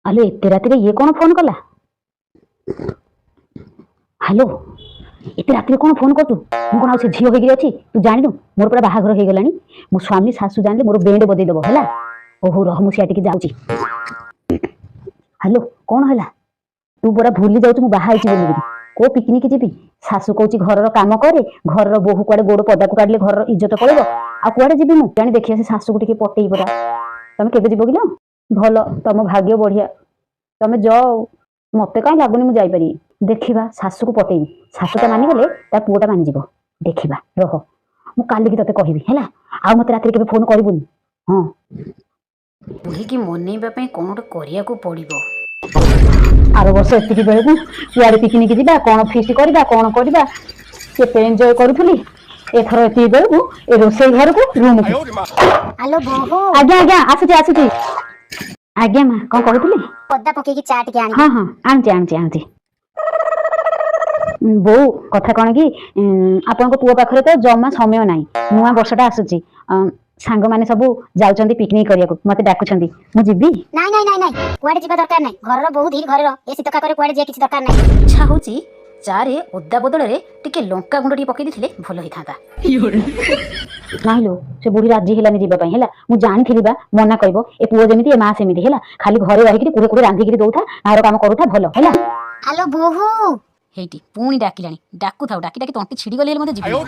आलो एते रात ये कौन फोन कला? हेलो एते रात कौन फोन कर तू? मु कौन से झील होगी अच्छी तू जानु मोर पूरा बाहाघर हो गलानी मो स्वामी सासू जानले मोर बेंड बदई देबो हैला। ओहो रह मु सिया टिके जाउची। हेलो कौन हैला? तू पूरा भूली जाउछु मु बाहा आइची बोली को पिकनिक जीबी सासू कहूची घर काम करे घर बोहू कुआडे गोड़ पदा को काढले घर इज्जत पड़ेबो आ कुआडे जीबी मु जानी देखिया से सासू को टिके पटेई परा तमे केबे जीबो किलो भलो तम भाग्य बढ़िया तमे जाओ मते काई लागुनी मु जाई पारी देखिबा सासू को पटेई सासू ता मानि गले ता पुओटा मानि जीवो देखिबा रह मु काली की तते कहिबी हैला आ मते रात्री केबे फोन करबुनी। हां बुढ़ी की मनेबा पई कोनोट करिया को पड़िबो आर वर्ष एतिकी बेलू कुआडे पिकनिक जीवा कौन फिस्ट करवा कौन करवा केते एंजॉय करूथली एथर एतिकी बेलू ए रोसई घर को रूम को। हेलो बोहो आज्ञा आज्ञा आसुची आसुची आज्ञा मां कौन कहतुली पद्दा पकेकी चाट के आनी। हां हां आनची आनची आनची बो कथा कौन कि आपन को पुओ पाखरे तो जमा समय नाही नुआ वर्षटा आसुची सांग माने सब जाउचंदी पिकनिक करिया को मते डाकुचंदी मु जिबी नाही नाही नाही नाही कुआडे जिबा दरकार नाही घर रो बहुत धीर घर रो ए सितका करे कुआडे जे किछि दरकार नाही। इच्छा होची चारे ओद्दा बदल रे टिके लंका गुंड टी पकई दिथिले भलो हि थाता नाही लो से बुढ़ी राजी हेलानी जीबा पई हैला मु जानि थिली बा मना कहबो ए पुओ जेमिति ए मा सेमिति हैला खाली घरे रहि कि कुरे कुरे रांधी कि दउथा आरो काम करूथा भलो हैला। हेलो बोहो हेटी पुणी डाकिलानी डाकु थाउ डाकी डाकी तंटी छिड़ी गले मते जीबो।